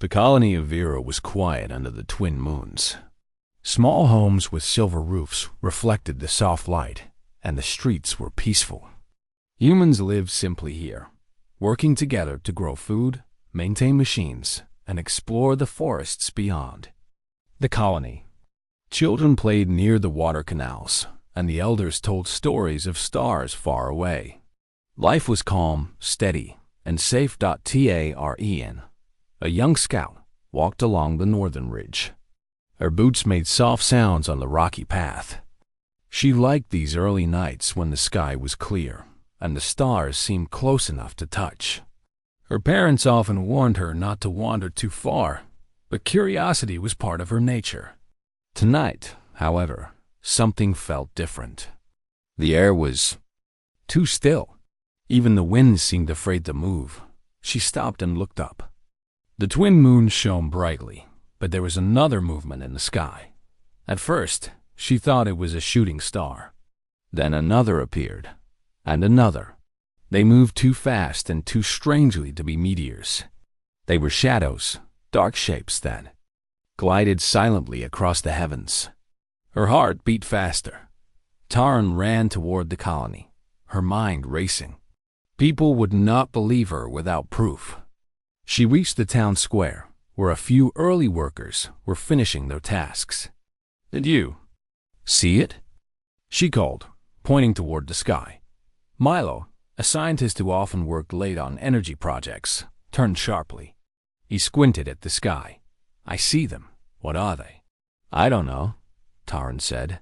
The colony of Vera was quiet under the twin moons. Small homes with silver roofs reflected the soft light, and the streets were peaceful. Humans lived simply here, working together to grow food, maintain machines, and explore the forests beyond. The colony. Children played near the water canals, and the elders told stories of stars far away. Life was calm, steady, and safe. Taren, a young scout, walked along the northern ridge. Her boots made soft sounds on the rocky path. She liked these early nights when the sky was clear, and the stars seemed close enough to touch. Her parents often warned her not to wander too far, but curiosity was part of her nature. Tonight, however, something felt different. The air was too still. Even the wind seemed afraid to move. She stopped and looked up. The twin moons shone brightly, but there was another movement in the sky. At first, she thought it was a shooting star. Then another appeared, and another. They moved too fast and too strangely to be meteors. They were shadows, dark shapes that glided silently across the heavens. Her heart beat faster. Taren ran toward the colony, her mind racing. People would not believe her without proof. She reached the town square, where a few early workers were finishing their tasks. "Did you see it?" she called, pointing toward the sky. Milo, a scientist who often worked late on energy projects, turned sharply. He squinted at the sky. "I see them. What are they?" "I don't know," Taren said.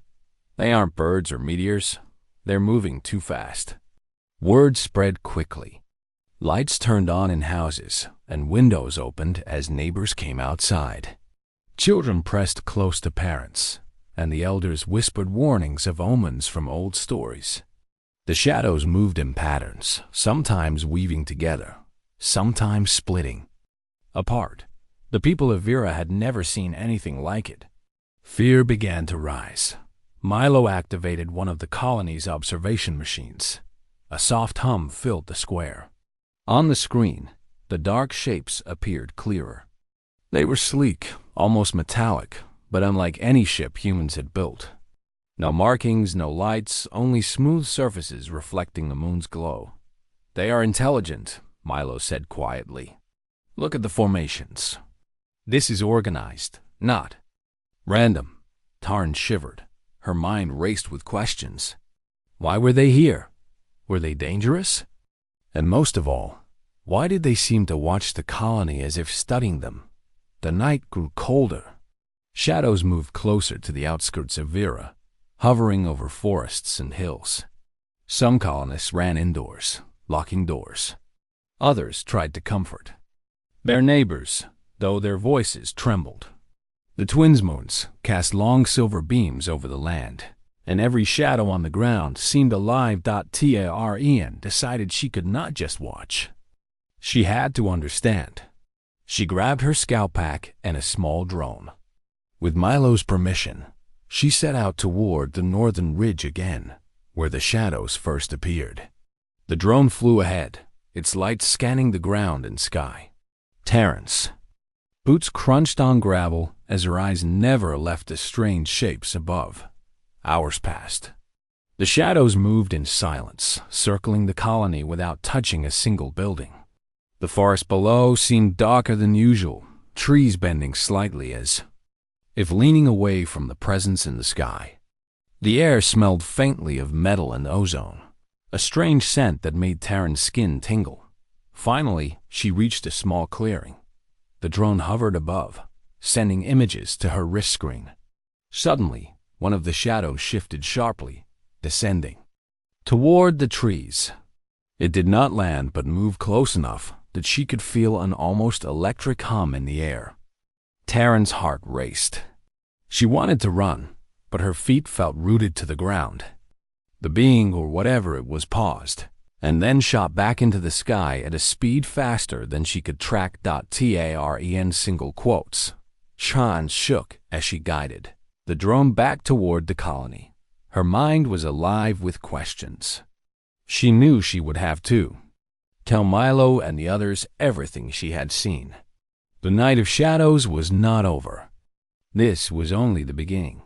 "They aren't birds or meteors. They're moving too fast." Word spread quickly. Lights turned on in houses, and windows opened as neighbors came outside. Children pressed close to parents, and the elders whispered warnings of omens from old stories. The shadows moved in patterns, sometimes weaving together, sometimes splitting apart. The people of Vera had never seen anything like it. Fear began to rise. Milo activated one of the colony's observation machines. A soft hum filled the square. On the screen, the dark shapes appeared clearer. They were sleek, almost metallic, but unlike any ship humans had built. No markings, no lights, only smooth surfaces reflecting the moon's glow. "They are intelligent," Milo said quietly. "Look at the formations. This is organized, not random." Taren shivered. Her mind raced with questions. Why were they here? Were they dangerous? And most of all, why did they seem to watch the colony as if studying them? The night grew colder. Shadows moved closer to the outskirts of Vera, hovering over forests and hills. Some colonists ran indoors, locking doors. Others tried to comfort their neighbors, though their voices trembled. The twins' moons cast long silver beams over the land, and every shadow on the ground seemed alive. Taren decided she could not just watch. She had to understand. She grabbed her scout pack and a small drone. With Milo's permission, she set out toward the northern ridge again, where the shadows first appeared. The drone flew ahead, its lights scanning the ground and sky. Taren's boots crunched on gravel as her eyes never left the strange shapes above. Hours passed. The shadows moved in silence, circling the colony without touching a single building. The forest below seemed darker than usual, trees bending slightly as if leaning away from the presence in the sky. The air smelled faintly of metal and ozone, a strange scent that made Taren's skin tingle. Finally, she reached a small clearing. The drone hovered above, sending images to her wrist screen. Suddenly, one of the shadows shifted sharply, descending toward the trees. It did not land but moved close enough that she could feel an almost electric hum in the air. Taren's heart raced. She wanted to run, but her feet felt rooted to the ground. The being, or whatever it was, paused, and then shot back into the sky at a speed faster than she could track. Taren single quotes. Chan shook as she guided the drone back toward the colony. Her mind was alive with questions. She knew she would have to tell Milo and the others everything she had seen. The night of shadows was not over. This was only the beginning.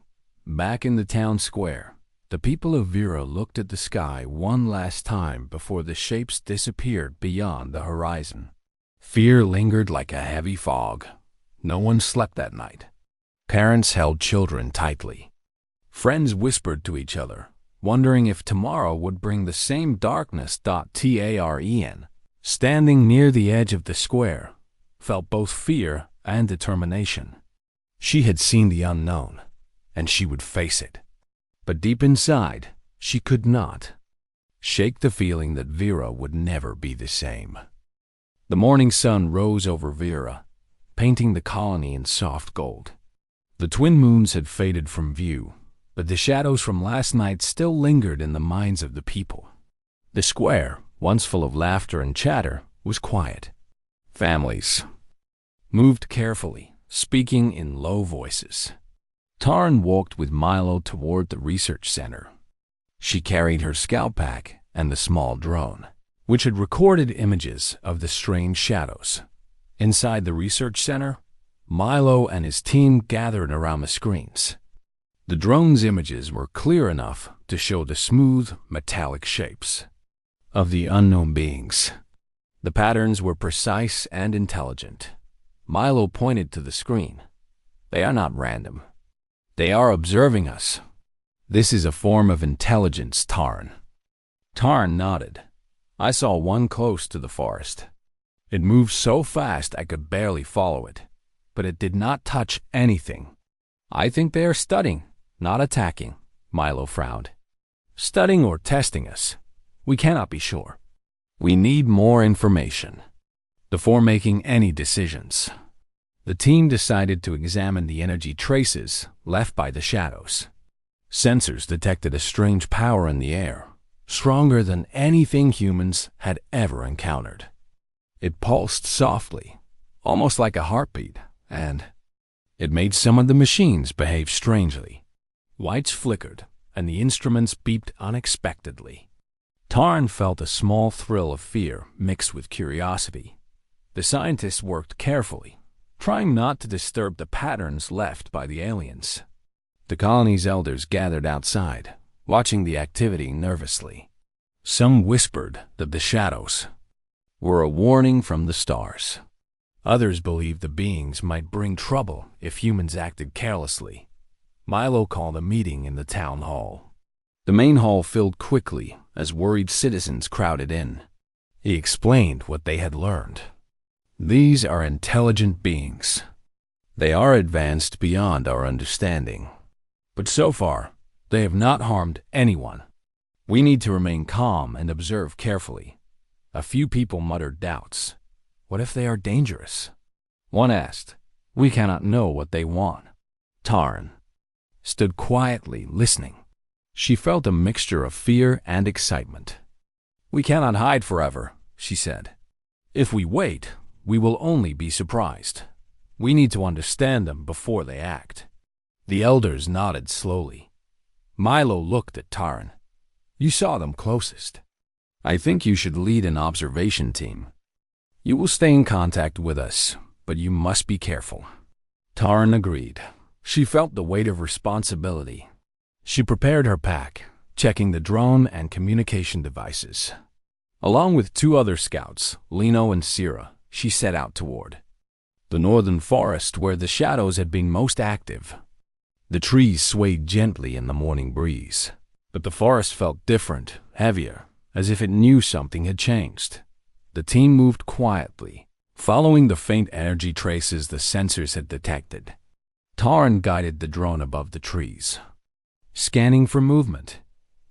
Back in the town square, the people of Vera looked at the sky one last time before the shapes disappeared beyond the horizon. Fear lingered like a heavy fog. No one slept that night. Parents held children tightly. Friends whispered to each other, wondering if tomorrow would bring the same darkness. Taren, standing near the edge of the square, felt both fear and determination. She had seen the unknown, and she would face it. But deep inside, she could not shake the feeling that Vera would never be the same. The morning sun rose over Vera, painting the colony in soft gold. The twin moons had faded from view, but the shadows from last night still lingered in the minds of the people. The square, once full of laughter and chatter, was quiet. Families moved carefully, speaking in low voices. Tarn walked with Milo toward the research center. She carried her scout pack and the small drone, which had recorded images of the strange shadows. Inside the research center, Milo and his team gathered around the screens. The drone's images were clear enough to show the smooth, metallic shapes of the unknown beings. The patterns were precise and intelligent. Milo pointed to the screen. They are not random. They are observing us. This is a form of intelligence, Tarn. Tarn nodded. I saw one close to the forest. It moved so fast I could barely follow it, but it did not touch anything. I think they are studying, not attacking, Milo frowned. Studying or testing us? We cannot be sure. We need more information before making any decisions. The team decided to examine the energy traces left by the shadows. Sensors detected a strange power in the air, stronger than anything humans had ever encountered. It pulsed softly, almost like a heartbeat, and it made some of the machines behave strangely. Lights flickered, and the instruments beeped unexpectedly. Tarn felt a small thrill of fear mixed with curiosity. The scientists worked carefully, trying not to disturb the patterns left by the aliens. The colony's elders gathered outside, watching the activity nervously. Some whispered that the shadows were a warning from the stars. Others believed the beings might bring trouble if humans acted carelessly. Milo called a meeting in the town hall. The main hall filled quickly as worried citizens crowded in. He explained what they had learned. These are intelligent beings. They are advanced beyond our understanding. But so far, they have not harmed anyone. We need to remain calm and observe carefully. A few people muttered doubts. What if they are dangerous? One asked. We cannot know what they want. Tarn stood quietly listening. She felt a mixture of fear and excitement. We cannot hide forever, she said. If we wait, we will only be surprised. We need to understand them before they act. The elders nodded slowly. Milo looked at Tarn. You saw them closest. I think you should lead an observation team. You will stay in contact with us, but you must be careful. Tarn agreed. She felt the weight of responsibility. She prepared her pack, checking the drone and communication devices. Along with two other scouts, Lino and Sira, she set out toward the northern forest where the shadows had been most active. The trees swayed gently in the morning breeze, but the forest felt different, heavier, as if it knew something had changed. The team moved quietly, following the faint energy traces the sensors had detected. Tarn guided the drone above the trees, scanning for movement.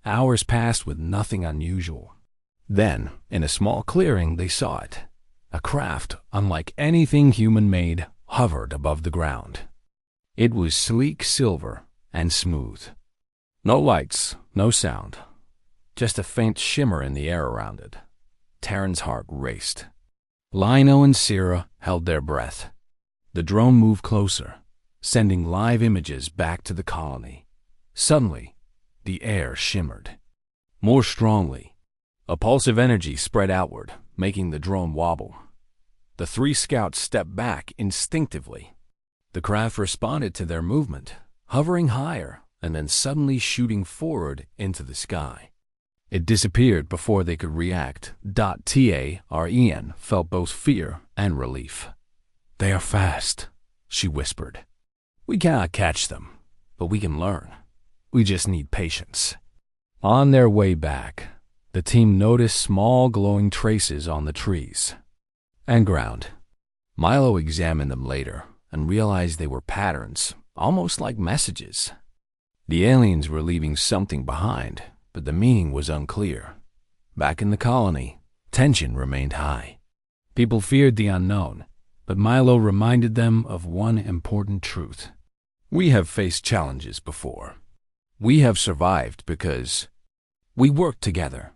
Hours passed with nothing unusual. Then, in a small clearing, they saw it. A craft, unlike anything human-made, hovered above the ground. It was sleek silver and smooth. No lights, no sound, just a faint shimmer in the air around it. Tarn's heart raced. Lino and Sira held their breath. The drone moved closer, sending live images back to the colony. Suddenly, the air shimmered. More strongly, a pulse of energy spread outward, making the drone wobble. The three scouts stepped back instinctively. The craft responded to their movement, hovering higher and then suddenly shooting forward into the sky. It disappeared before they could react. Taren felt both fear and relief. "They are fast," she whispered. "We cannot catch them, but we can learn. We just need patience." On their way back, the team noticed small glowing traces on the trees and ground. Milo examined them later and realized they were patterns, almost like messages. The aliens were leaving something behind, but the meaning was unclear. Back in the colony, tension remained high. People feared the unknown, but Milo reminded them of one important truth. We have faced challenges before. We have survived because we worked together.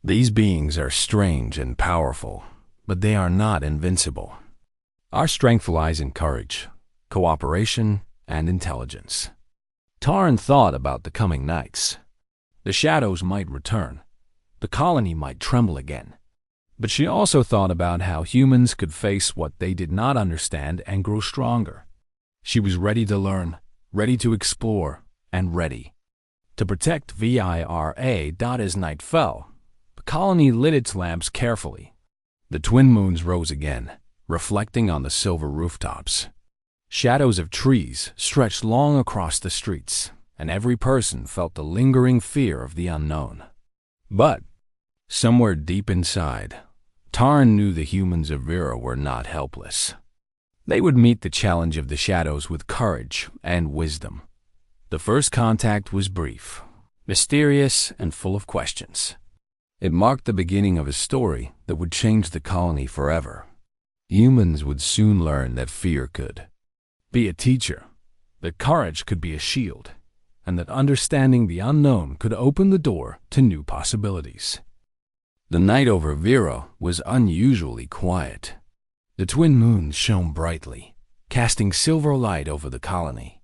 These beings are strange and powerful, but they are not invincible. Our strength lies in courage, cooperation, and intelligence. Tarn thought about the coming nights. The shadows might return. The colony might tremble again. But she also thought about how humans could face what they did not understand and grow stronger. She was ready to learn, ready to explore, and ready to protect Vira. As night fell, the colony lit its lamps carefully. The twin moons rose again, reflecting on the silver rooftops. Shadows of trees stretched long across the streets, and every person felt the lingering fear of the unknown. But somewhere deep inside, Tarn knew the humans of Vera were not helpless. They would meet the challenge of the shadows with courage and wisdom. The first contact was brief, mysterious, and full of questions. It marked the beginning of a story that would change the colony forever. Humans would soon learn that fear could be a teacher, that courage could be a shield, and that understanding the unknown could open the door to new possibilities. The night over Vera was unusually quiet. The twin moons shone brightly, casting silver light over the colony.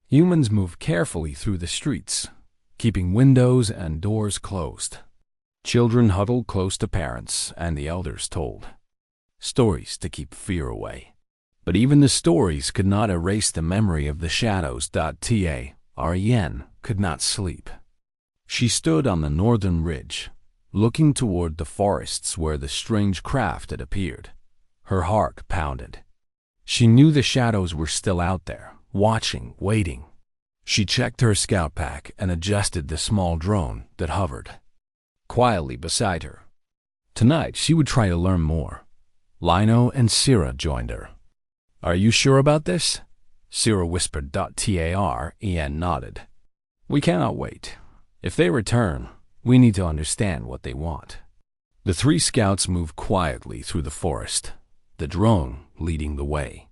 Humans moved carefully through the streets, keeping windows and doors closed. Children huddled close to parents, and the elders told stories to keep fear away. But even the stories could not erase the memory of the shadows. Taren could not sleep. She stood on the northern ridge, looking toward the forests where the strange craft had appeared. Her heart pounded. She knew the shadows were still out there, watching, waiting. She checked her scout pack and adjusted the small drone that hovered quietly beside her. Tonight she would try to learn more. Lino and Syrah joined her. "Are you sure about this?" Syrah whispered. Taren nodded. "We cannot wait. If they return, we need to understand what they want." The three scouts moved quietly through the forest, the drone leading the way.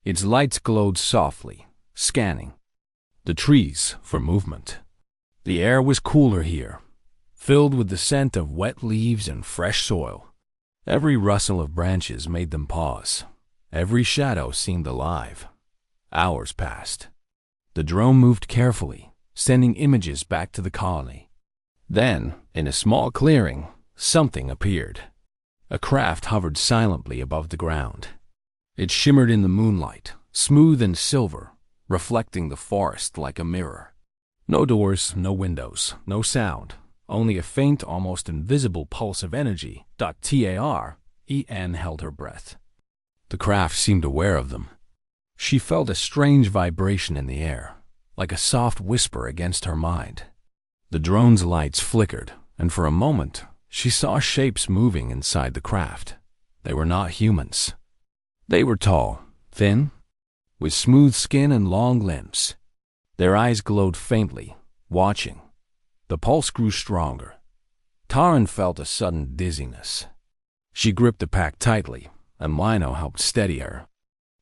Its lights glowed softly, scanning the trees for movement. The air was cooler here, filled with the scent of wet leaves and fresh soil. Every rustle of branches made them pause. Every shadow seemed alive. Hours passed. The drone moved carefully, sending images back to the colony. Then, in a small clearing, something appeared. A craft hovered silently above the ground. It shimmered in the moonlight, smooth and silver, reflecting the forest like a mirror. No doors, no windows, no sound, only a faint, almost invisible pulse of energy. Taren held her breath. The craft seemed aware of them. She felt a strange vibration in the air, like a soft whisper against her mind. The drone's lights flickered, and for a moment, she saw shapes moving inside the craft. They were not humans. They were tall, thin, with smooth skin and long limbs. Their eyes glowed faintly, watching. The pulse grew stronger. Tarn felt a sudden dizziness. She gripped the pack tightly, and Lino helped steady her.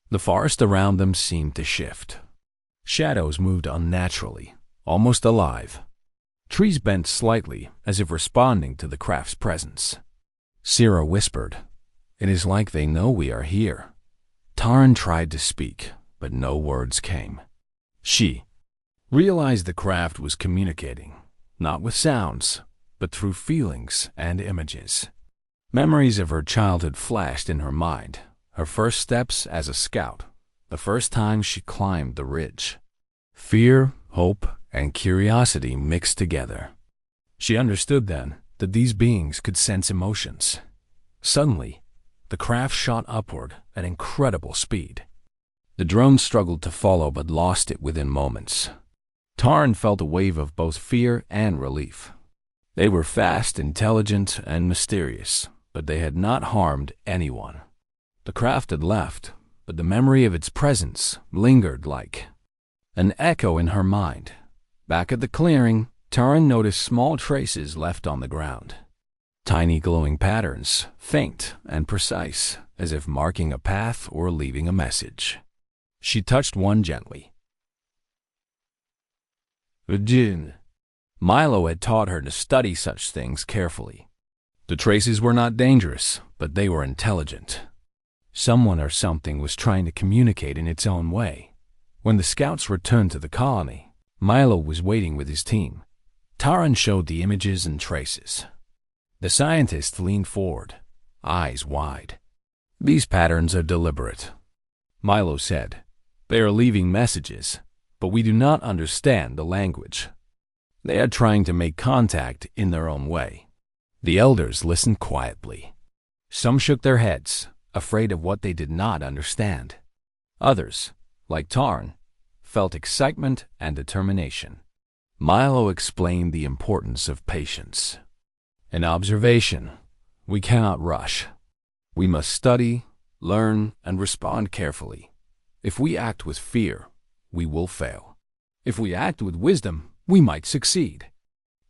The forest around them seemed to shift. Shadows moved unnaturally, almost alive. Trees bent slightly, as if responding to the craft's presence. Syrah whispered, "It is like they know we are here." Tarn tried to speak, but no words came. She realized the craft was communicating, not with sounds, but through feelings and images. Memories of her childhood flashed in her mind, her first steps as a scout, the first time she climbed the ridge. Fear, hope, and curiosity mixed together. She understood then that these beings could sense emotions. Suddenly, the craft shot upward at incredible speed. The drone struggled to follow but lost it within moments. Taran felt a wave of both fear and relief. They were fast, intelligent, and mysterious, but they had not harmed anyone. The craft had left, but the memory of its presence lingered like an echo in her mind. Back at the clearing, Taran noticed small traces left on the ground. Tiny glowing patterns, faint and precise, as if marking a path or leaving a message. She touched one gently. Vagin. Milo had taught her to study such things carefully. The traces were not dangerous, but they were intelligent. Someone or something was trying to communicate in its own way. When the scouts returned to the colony, Milo was waiting with his team. Taran showed the images and traces. The scientist leaned forward, eyes wide. These patterns are deliberate, Milo said. They are leaving messages, but we do not understand the language. They are trying to make contact in their own way. The elders listened quietly. Some shook their heads, afraid of what they did not understand. Others, like Taran, felt excitement and determination. Milo explained the importance of patience. In observation, we cannot rush. We must study, learn, and respond carefully. If we act with fear, we will fail. If we act with wisdom, we might succeed.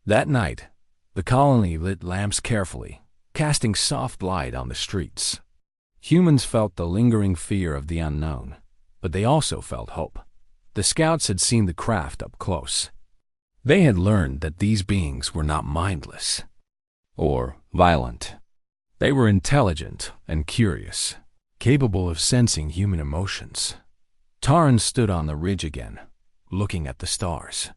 That night, the colony lit lamps carefully, casting soft light on the streets. Humans felt the lingering fear of the unknown, but they also felt hope. The scouts had seen the craft up close. They had learned that these beings were not mindless or violent. They were intelligent and curious, capable of sensing human emotions. Taran stood on the ridge again, looking at the stars.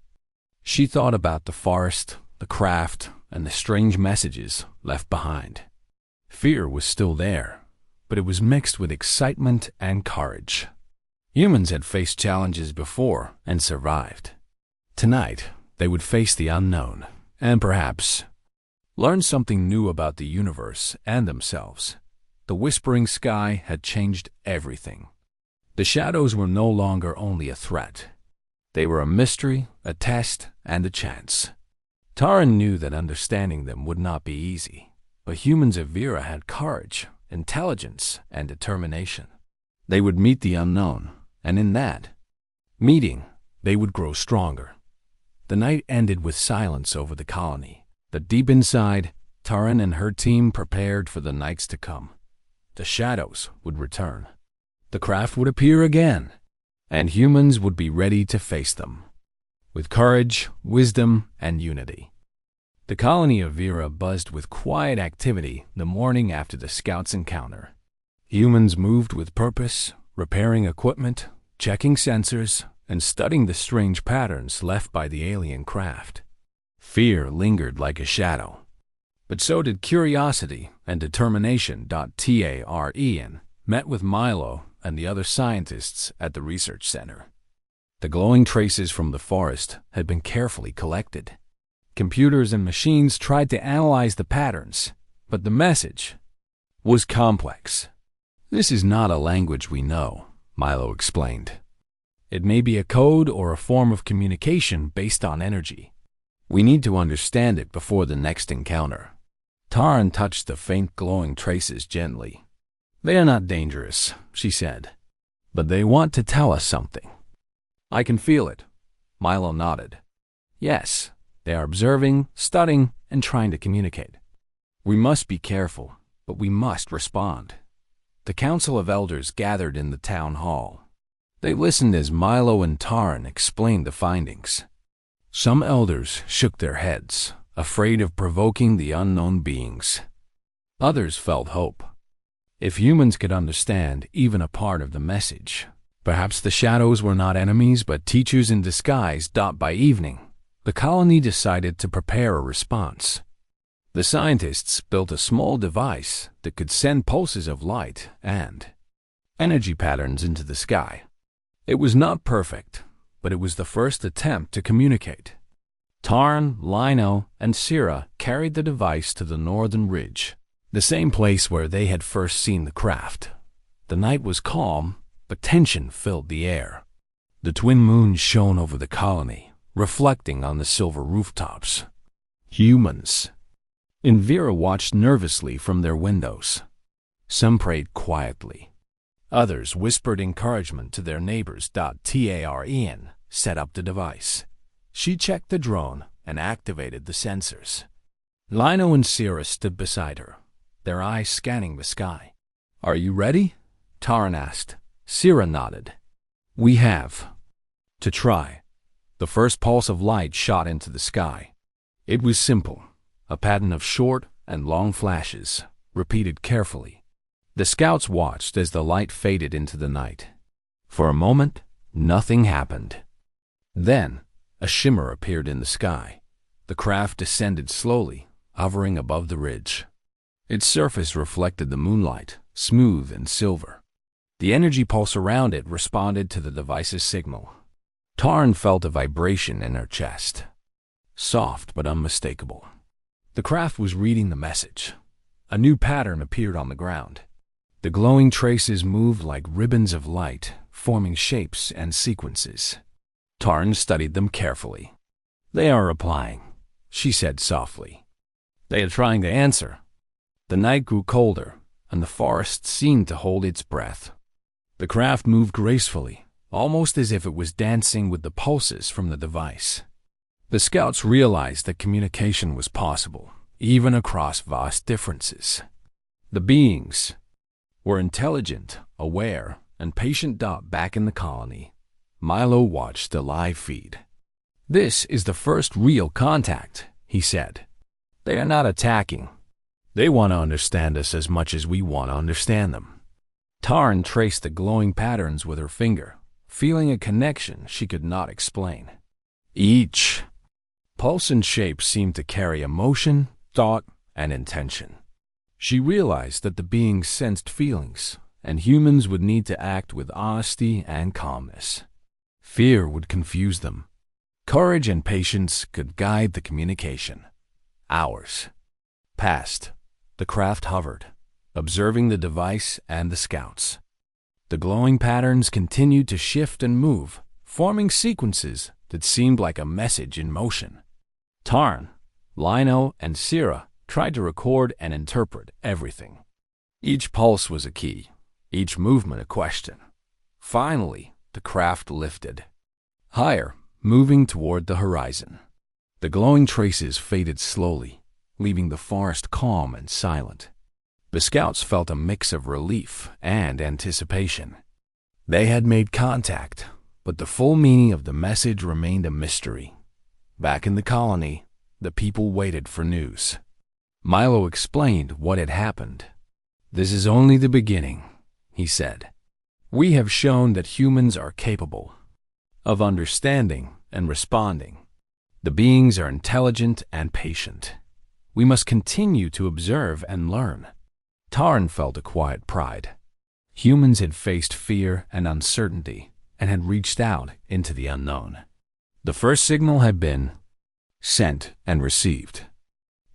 She thought about the forest, the craft, and the strange messages left behind. Fear was still there, but it was mixed with excitement and courage. Humans had faced challenges before and survived. Tonight, they would face the unknown and perhaps learn something new about the universe and themselves. The whispering sky had changed everything. The shadows were no longer only a threat. They were a mystery, a test, and a chance. Taran knew that understanding them would not be easy, but humans of Vera had courage, intelligence, and determination. They would meet the unknown, and in that meeting, they would grow stronger. The night ended with silence over the colony. But deep inside, Taran and her team prepared for the nights to come. The shadows would return. The craft would appear again, and humans would be ready to face them, with courage, wisdom, and unity. The colony of Vera buzzed with quiet activity the morning after the scouts' encounter. Humans moved with purpose, repairing equipment, checking sensors, and studying the strange patterns left by the alien craft. Fear lingered like a shadow, but so did curiosity and determination. Taran met with Milo and the other scientists at the research center. The glowing traces from the forest had been carefully collected. Computers and machines tried to analyze the patterns, but the message was complex. This is not a language we know, Milo explained. It may be a code or a form of communication based on energy. We need to understand it before the next encounter. Taran touched the faint glowing traces gently. They are not dangerous, she said, but they want to tell us something. I can feel it. Milo nodded. Yes, they are observing, studying, and trying to communicate. We must be careful, but we must respond. The Council of Elders gathered in the town hall. They listened as Milo and Taran explained the findings. Some elders shook their heads, afraid of provoking the unknown beings. Others felt hope. If humans could understand even a part of the message, perhaps the shadows were not enemies but teachers in disguise. By evening, the colony decided to prepare a response. The scientists built a small device that could send pulses of light and energy patterns into the sky. It was not perfect, but it was the first attempt to communicate. Tarn, Lino, and Syrah carried the device to the northern ridge, the same place where they had first seen the craft. The night was calm, but tension filled the air. The twin moons shone over the colony, reflecting on the silver rooftops. Humans in Vera watched nervously from their windows. Some prayed quietly. Others whispered encouragement to their neighbors. Tarn set up the device. She checked the drone and activated the sensors. Lino and Syrah stood beside her, their eyes scanning the sky. "Are you ready?" Tarn asked. Syrah nodded. "We have." To try. The first pulse of light shot into the sky. It was simple, a pattern of short and long flashes, repeated carefully. The scouts watched as the light faded into the night. For a moment, nothing happened. Then, a shimmer appeared in the sky. The craft descended slowly, hovering above the ridge. Its surface reflected the moonlight, smooth and silver. The energy pulse around it responded to the device's signal. Tarn felt a vibration in her chest, soft but unmistakable. The craft was reading the message. A new pattern appeared on the ground. The glowing traces moved like ribbons of light, forming shapes and sequences. Tarn studied them carefully. "They are replying," she said softly. "They are trying to answer." The night grew colder, and the forest seemed to hold its breath. The craft moved gracefully, almost as if it was dancing with the pulses from the device. The scouts realized that communication was possible, even across vast differences. The beings were intelligent, aware, and patient. Back in the colony, Milo watched the live feed. "This is the first real contact," he said. "They are not attacking. They want to understand us as much as we want to understand them." Tarn traced the glowing patterns with her finger, feeling a connection she could not explain. Each pulse and shape seemed to carry emotion, thought, and intention. She realized that the beings sensed feelings, and humans would need to act with honesty and calmness. Fear would confuse them. Courage and patience could guide the communication. Hours passed. The craft hovered, observing the device and the scouts. The glowing patterns continued to shift and move, forming sequences that seemed like a message in motion. Tarn, Lino, and Syrah tried to record and interpret everything. Each pulse was a key, each movement a question. Finally, the craft lifted. Higher, moving toward the horizon. The glowing traces faded slowly, leaving the forest calm and silent. The scouts felt a mix of relief and anticipation. They had made contact, but the full meaning of the message remained a mystery. Back in the colony, the people waited for news. Milo explained what had happened. "This is only the beginning," he said. "We have shown that humans are capable of understanding and responding. The beings are intelligent and patient. We must continue to observe and learn." Tarn felt a quiet pride. Humans had faced fear and uncertainty and had reached out into the unknown. The first signal had been sent and received.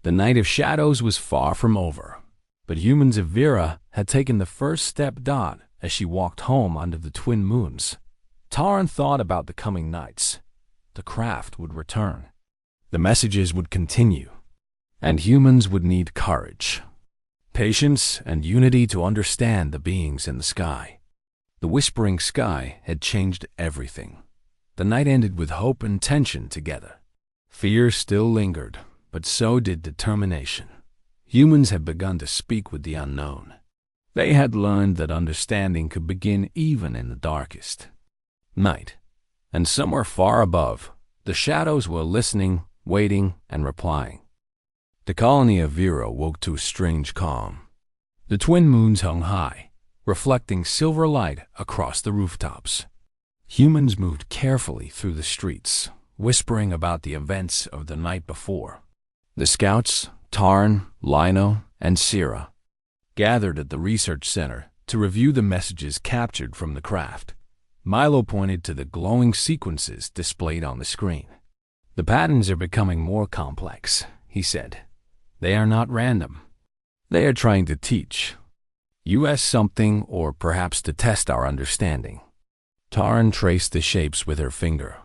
The night of shadows was far from over, but humans of Vera had taken the first step. As she walked home under the twin moons, Tarn thought about the coming nights. The craft would return. The messages would continue, and humans would need courage, patience, and unity to understand the beings in the sky. The whispering sky had changed everything. The night ended with hope and tension together. Fear still lingered, but so did determination. Humans had begun to speak with the unknown. They had learned that understanding could begin even in the darkest night. And somewhere far above, the shadows were listening, waiting, and replying. The colony of Vera woke to a strange calm. The twin moons hung high, reflecting silver light across the rooftops. Humans moved carefully through the streets, whispering about the events of the night before. The scouts, Tarn, Lino, and Syrah, gathered at the research center to review the messages captured from the craft. Milo pointed to the glowing sequences displayed on the screen. "The patterns are becoming more complex," he said. "They are not random. They are trying to teach us something, or perhaps to test our understanding." Taryn traced the shapes with her finger.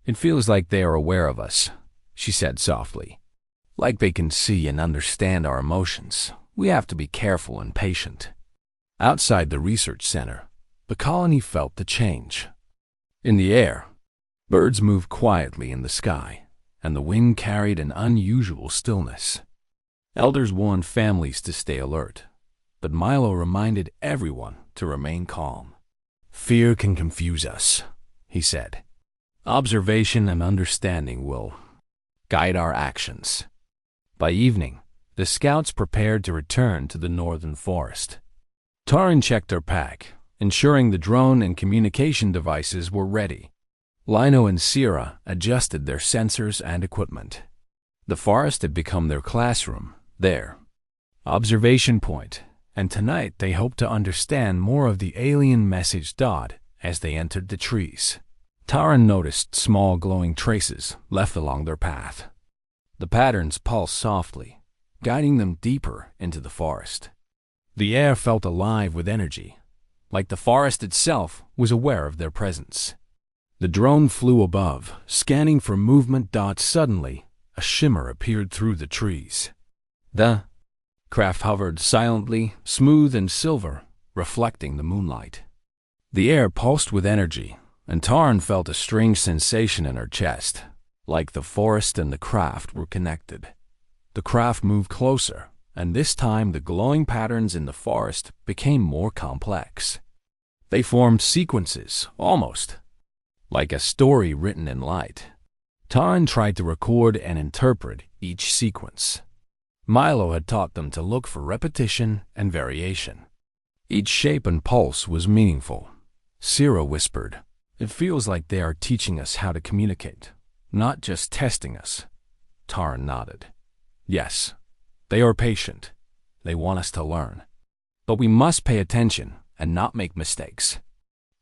"It feels like they are aware of us," she said softly. "Like they can see and understand our emotions. We have to be careful and patient." Outside the research center, the colony felt the change. In the air, birds moved quietly in the sky, and the wind carried an unusual stillness. Elders warned families to stay alert, but Milo reminded everyone to remain calm. "Fear can confuse us," he said. "Observation and understanding will guide our actions." By evening, the scouts prepared to return to the northern forest. Taryn checked her pack, ensuring the drone and communication devices were ready. Lino and Sierra adjusted their sensors and equipment. The forest had become their classroom, their observation point, and tonight they hoped to understand more of the alien message as they entered the trees. Taryn noticed small glowing traces left along their path. The patterns pulsed softly, guiding them deeper into the forest. The air felt alive with energy, like the forest itself was aware of their presence. The drone flew above, scanning for movement. Suddenly, a shimmer appeared through the trees. The craft hovered silently, smooth and silver, reflecting the moonlight. The air pulsed with energy, and Taryn felt a strange sensation in her chest, like the forest and the craft were connected. The craft moved closer, and this time the glowing patterns in the forest became more complex. They formed sequences, almost like a story written in light. Taryn tried to record and interpret each sequence. Milo had taught them to look for repetition and variation. Each shape and pulse was meaningful. Sierra whispered, "It feels like they are teaching us how to communicate, not just testing us." Taryn nodded. "Yes, they are patient. They want us to learn. But we must pay attention and not make mistakes."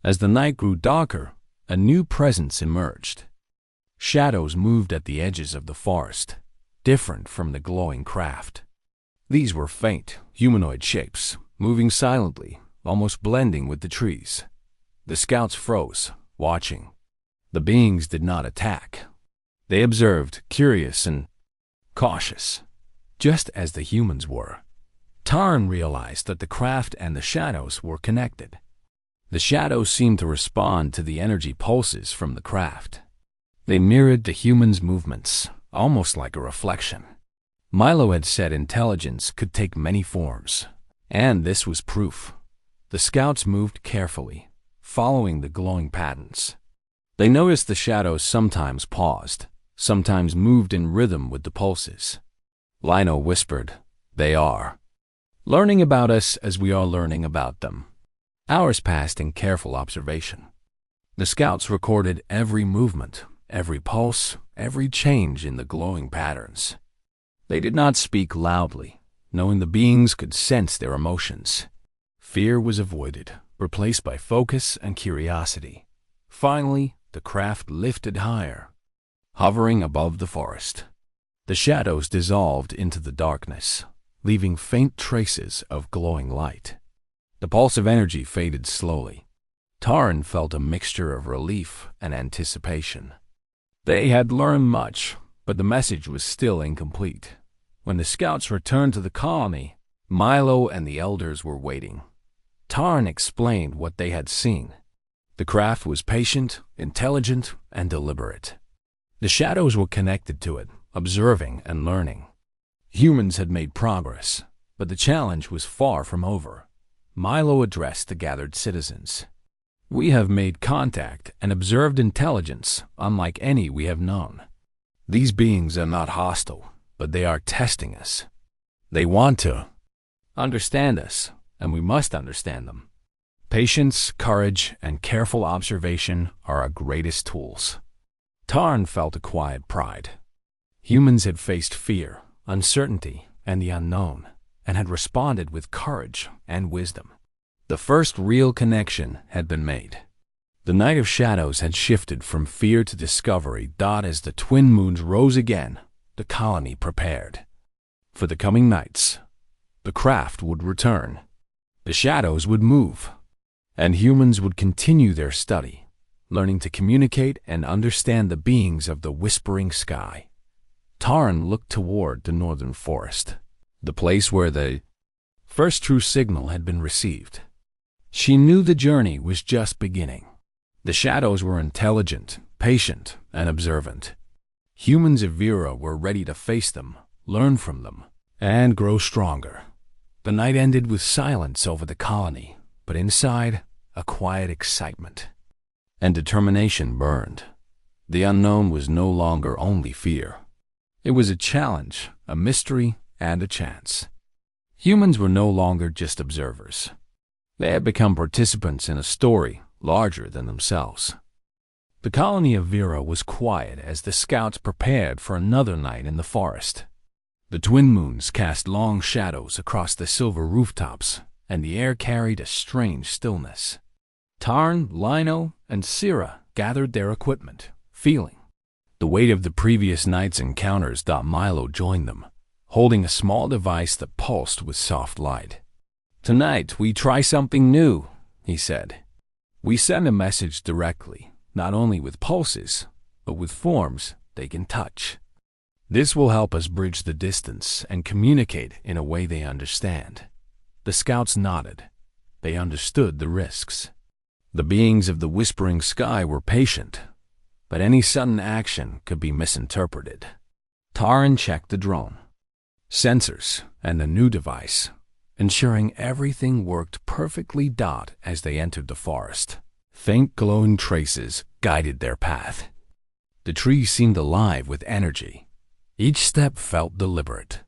As the night grew darker, a new presence emerged. Shadows moved at the edges of the forest, different from the glowing craft. These were faint, humanoid shapes, moving silently, almost blending with the trees. The scouts froze, watching. The beings did not attack. They observed, curious and cautious, just as the humans were. Taryn realized that the craft and the shadows were connected. The shadows seemed to respond to the energy pulses from the craft. They mirrored the humans' movements, almost like a reflection. Milo had said intelligence could take many forms, and this was proof. The scouts moved carefully, following the glowing patterns. They noticed the shadows sometimes paused, sometimes moved in rhythm with the pulses. Lino whispered, "They are learning about us as we are learning about them." Hours passed in careful observation. The scouts recorded every movement, every pulse, every change in the glowing patterns. They did not speak loudly, knowing the beings could sense their emotions. Fear was avoided, replaced by focus and curiosity. Finally, the craft lifted higher, hovering above the forest. The shadows dissolved into the darkness, leaving faint traces of glowing light. The pulse of energy faded slowly. Taryn felt a mixture of relief and anticipation. They had learned much, but the message was still incomplete. When the scouts returned to the colony, Milo and the elders were waiting. Taryn explained what they had seen. The craft was patient, intelligent, and deliberate. The shadows were connected to it, observing and learning. Humans had made progress, but the challenge was far from over. Milo addressed the gathered citizens. "We have made contact and observed intelligence unlike any we have known. These beings are not hostile, but they are testing us. They want to understand us, and we must understand them. Patience, courage, and careful observation are our greatest tools." Tarn felt a quiet pride. Humans had faced fear, uncertainty, and the unknown, and had responded with courage and wisdom. The first real connection had been made. The night of shadows had shifted from fear to discovery. As the twin moons rose again, the colony prepared. For the coming nights, the craft would return. The shadows would move, and humans would continue their study, learning to communicate and understand the beings of the whispering sky. Tarn looked toward the northern forest, the place where the first true signal had been received. She knew the journey was just beginning. The shadows were intelligent, patient, and observant. Humans of Vera were ready to face them, learn from them, and grow stronger. The night ended with silence over the colony, but inside, a quiet excitement and determination burned. The unknown was no longer only fear. It was a challenge, a mystery, and a chance. Humans were no longer just observers. They had become participants in a story larger than themselves. The colony of Vera was quiet as the scouts prepared for another night in the forest. The twin moons cast long shadows across the silver rooftops, and the air carried a strange stillness. Tarn, Lino, and Sira gathered their equipment, feeling the weight of the previous night's encounters. Milo joined them, holding a small device that pulsed with soft light. "Tonight, we try something new," he said. "We send a message directly, not only with pulses, but with forms they can touch. This will help us bridge the distance and communicate in a way they understand." The scouts nodded. They understood the risks. The beings of the whispering sky were patient, but any sudden action could be misinterpreted. Tarn checked the drone, sensors, and the new device, ensuring everything worked perfectly. As they entered the forest, faint glowing traces guided their path. The trees seemed alive with energy. Each step felt deliberate.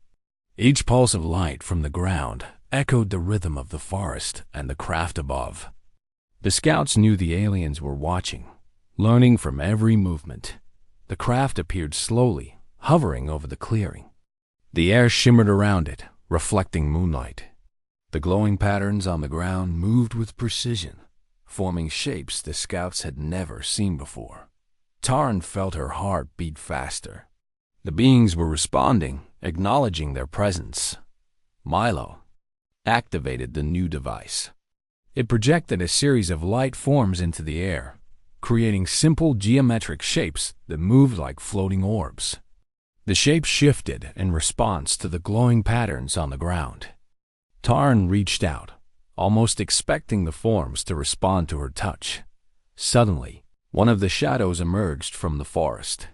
Each pulse of light from the ground echoed the rhythm of the forest and the craft above. The scouts knew the aliens were watching, learning from every movement. The craft appeared slowly, hovering over the clearing. The air shimmered around it, reflecting moonlight. The glowing patterns on the ground moved with precision, forming shapes the scouts had never seen before. Tarn felt her heart beat faster. The beings were responding, acknowledging their presence. Milo activated the new device. It projected a series of light forms into the air, creating simple geometric shapes that moved like floating orbs. The shapes shifted in response to the glowing patterns on the ground. Tarn reached out, almost expecting the forms to respond to her touch. Suddenly, one of the shadows emerged from the forest.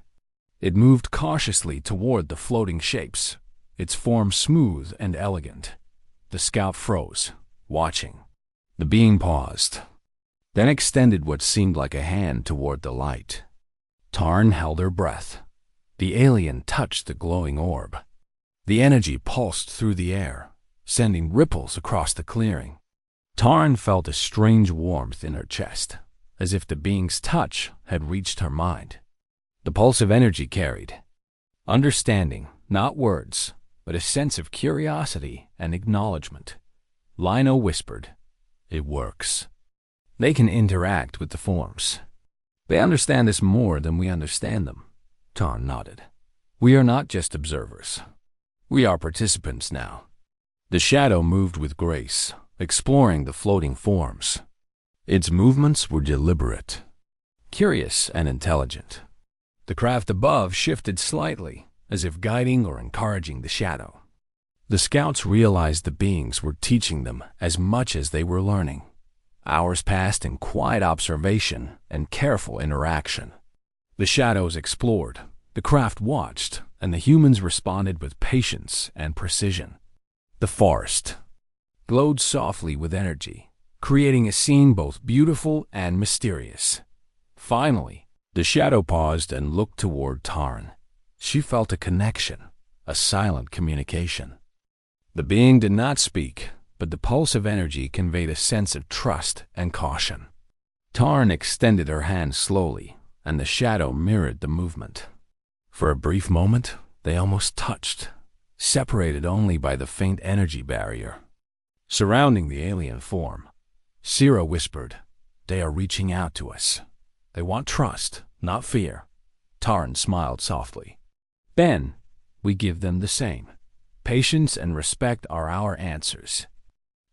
It moved cautiously toward the floating shapes, its form smooth and elegant. The scout froze, watching. The being paused, then extended what seemed like a hand toward the light. Tarn held her breath. The alien touched the glowing orb. The energy pulsed through the air, sending ripples across the clearing. Tarn felt a strange warmth in her chest, as if the being's touch had reached her mind. The pulse of energy carried understanding, not words, but a sense of curiosity and acknowledgement. Lino whispered, "It works. They can interact with the forms. They understand us more than we understand them." Tarn nodded. "We are not just observers. We are participants now." The shadow moved with grace, exploring the floating forms. Its movements were deliberate, curious, and intelligent. The craft above shifted slightly, as if guiding or encouraging the shadow. The scouts realized the beings were teaching them as much as they were learning. Hours passed in quiet observation and careful interaction. The shadows explored, the craft watched, and the humans responded with patience and precision. The forest glowed softly with energy, creating a scene both beautiful and mysterious. Finally, the shadow paused and looked toward Tarn. She felt a connection, a silent communication. The being did not speak, but the pulse of energy conveyed a sense of trust and caution. Tarn extended her hand slowly, and the shadow mirrored the movement. For a brief moment, they almost touched, separated only by the faint energy barrier surrounding the alien form. Sira whispered, "They are reaching out to us. They want trust, not fear." Tarn smiled softly. "Ben, we give them the same. Patience and respect are our answers."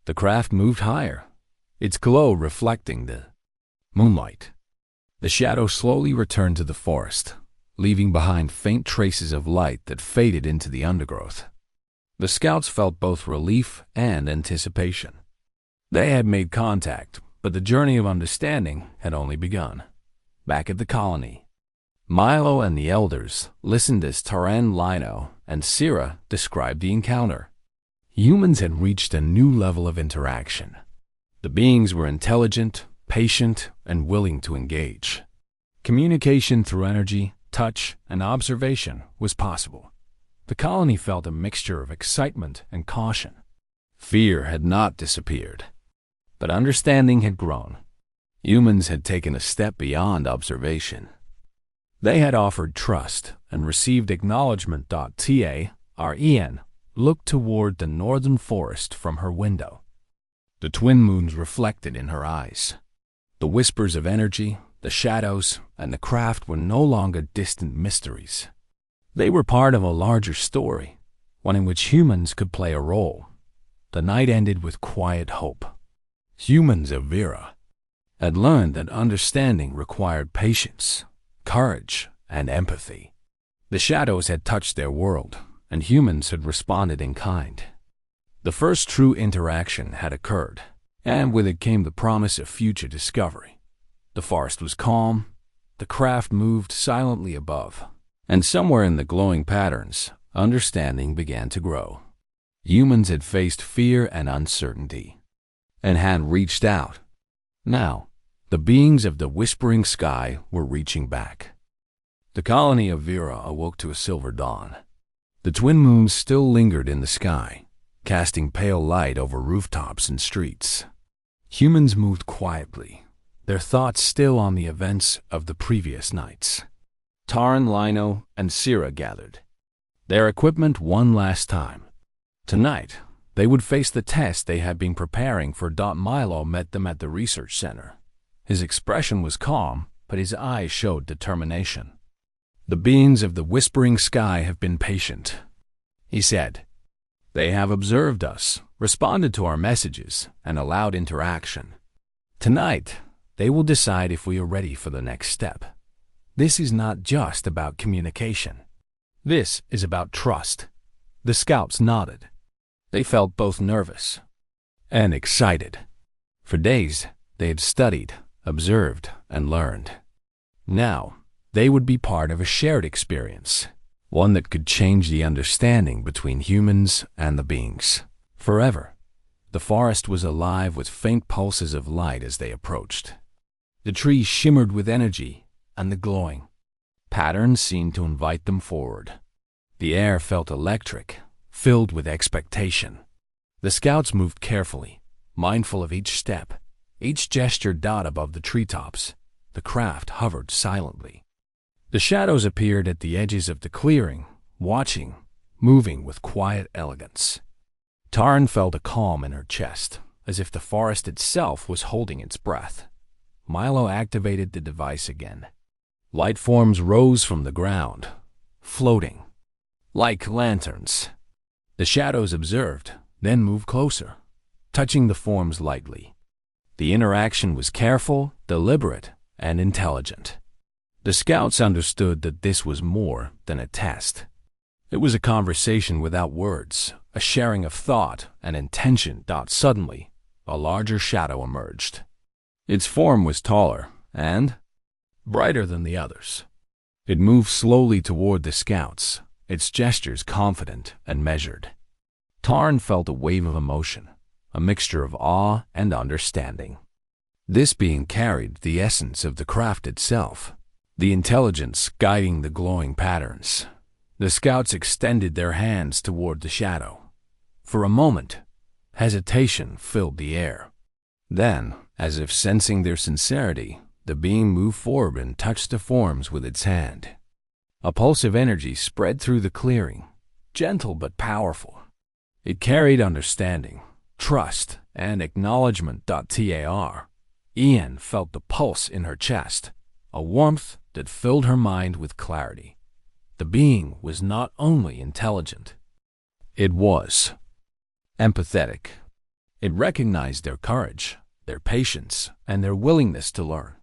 The craft moved higher, its glow reflecting the moonlight. The shadow slowly returned to the forest, leaving behind faint traces of light that faded into the undergrowth. The scouts felt both relief and anticipation. They had made contact, but the journey of understanding had only begun. Back at the colony, Milo and the elders listened as Taran, Lino, and Sira described the encounter. Humans had reached a new level of interaction. The beings were intelligent, patient, and willing to engage. Communication through energy, touch, and observation was possible. The colony felt a mixture of excitement and caution. Fear had not disappeared, but understanding had grown. Humans had taken a step beyond observation. They had offered trust and received acknowledgement. Ren looked toward the northern forest from her window. The twin moons reflected in her eyes. The whispers of energy, the shadows, and the craft were no longer distant mysteries. They were part of a larger story, one in which humans could play a role. The night ended with quiet hope. Humans of Vera had learned that understanding required patience, courage, and empathy. The shadows had touched their world, and humans had responded in kind. The first true interaction had occurred, and with it came the promise of future discovery. The forest was calm, the craft moved silently above, and somewhere in the glowing patterns, understanding began to grow. Humans had faced fear and uncertainty, and had reached out. Now, the beings of the whispering sky were reaching back. The colony of Vera awoke to a silver dawn. The twin moons still lingered in the sky, casting pale light over rooftops and streets. Humans moved quietly, their thoughts still on the events of the previous nights. Tarn, Lino, and Sira gathered, their equipment one last time. Tonight, they would face the test they had been preparing for. Milo met them at the research center. His expression was calm, but his eyes showed determination. "The beings of the whispering sky have been patient," he said. "They have observed us, responded to our messages, and allowed interaction. Tonight, they will decide if we are ready for the next step. This is not just about communication. This is about trust." The scouts nodded. They felt both nervous and excited. For days, they had studied, observed, and learned. Now, they would be part of a shared experience, one that could change the understanding between humans and the beings forever. The forest was alive with faint pulses of light as they approached. The trees shimmered with energy, and the glowing patterns seemed to invite them forward. The air felt electric, filled with expectation. The scouts moved carefully, mindful of each step, each gesture. Above the treetops, the craft hovered silently. The shadows appeared at the edges of the clearing, watching, moving with quiet elegance. Tarn felt a calm in her chest, as if the forest itself was holding its breath. Milo activated the device again. Light forms rose from the ground, floating like lanterns. The shadows observed, then moved closer, touching the forms lightly. The interaction was careful, deliberate, and intelligent. The scouts understood that this was more than a test. It was a conversation without words, a sharing of thought and intention. Suddenly, a larger shadow emerged. Its form was taller and brighter than the others. It moved slowly toward the scouts, its gestures confident and measured. Tarn felt a wave of emotion, a mixture of awe and understanding. This being carried the essence of the craft itself, the intelligence guiding the glowing patterns. The scouts extended their hands toward the shadow. For a moment, hesitation filled the air. Then, as if sensing their sincerity, the being moved forward and touched the forms with its hand. A pulse of energy spread through the clearing, gentle but powerful. It carried understanding, trust, and acknowledgement. Ian felt the pulse in her chest, a warmth that filled her mind with clarity. The being was not only intelligent, it was empathetic. It recognized their courage, their patience, and their willingness to learn.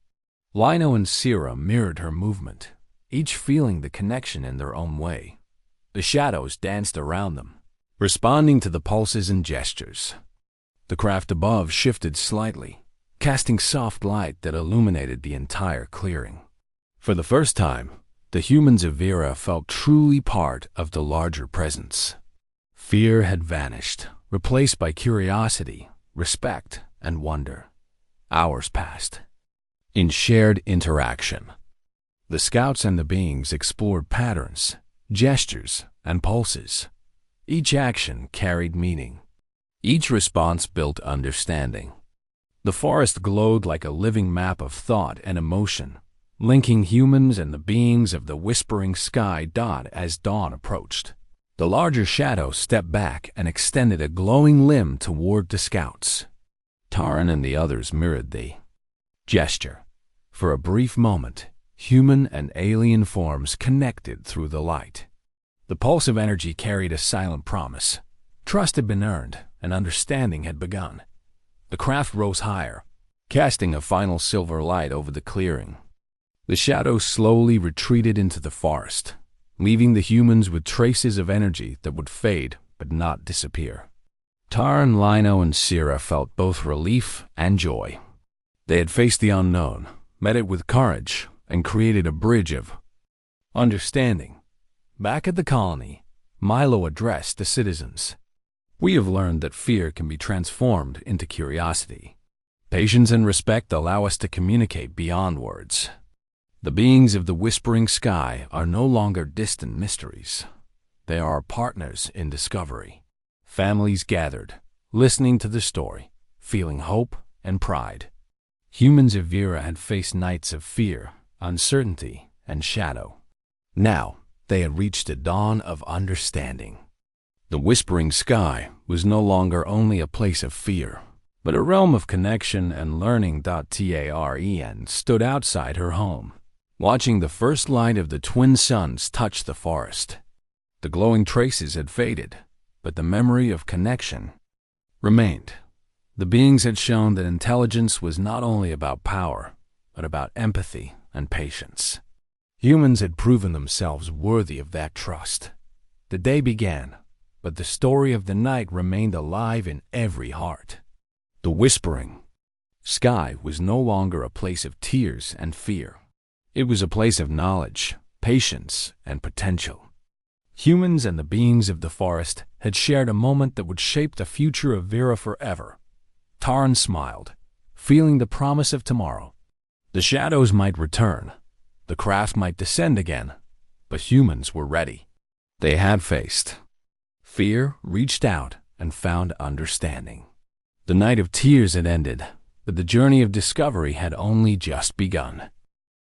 Lino and Sierra mirrored her movement, each feeling the connection in their own way. The shadows danced around them, responding to the pulses and gestures. The craft above shifted slightly, casting soft light that illuminated the entire clearing. For the first time, the humans of Vera felt truly part of the larger presence. Fear had vanished, replaced by curiosity, respect, and wonder. Hours passed. In shared interaction, the scouts and the beings explored patterns, gestures, and pulses. Each action carried meaning. Each response built understanding. The forest glowed like a living map of thought and emotion, linking humans and the beings of the whispering sky. As dawn approached, the larger shadow stepped back and extended a glowing limb toward the scouts. Taran and the others mirrored the gesture. For a brief moment, human and alien forms connected through the light. The pulse of energy carried a silent promise. Trust had been earned, and understanding had begun. The craft rose higher, casting a final silver light over the clearing. The shadows slowly retreated into the forest, leaving the humans with traces of energy that would fade but not disappear. Taran, Lino, and Sierra felt both relief and joy. They had faced the unknown, met it with courage, and created a bridge of understanding. Back at the colony, Milo addressed the citizens. We have learned that fear can be transformed into curiosity. Patience and respect allow us to communicate beyond words. The beings of the whispering sky are no longer distant mysteries. They are our partners in discovery. Families gathered, listening to the story, feeling hope and pride. Humans of Vera had faced nights of fear, uncertainty, and shadow. Now, they had reached a dawn of understanding. The whispering sky was no longer only a place of fear, but a realm of connection and learning. Taren stood outside her home, watching the first light of the twin suns touch the forest. The glowing traces had faded, but the memory of connection remained. The beings had shown that intelligence was not only about power, but about empathy and patience. Humans had proven themselves worthy of that trust. The day began, but the story of the night remained alive in every heart. The whispering sky was no longer a place of tears and fear. It was a place of knowledge, patience, and potential. Humans and the beings of the forest had shared a moment that would shape the future of Vera forever. Taran smiled, feeling the promise of tomorrow. The shadows might return, the craft might descend again, but humans were ready. They had faced fear, reached out, and found understanding. The night of tears had ended, but the journey of discovery had only just begun.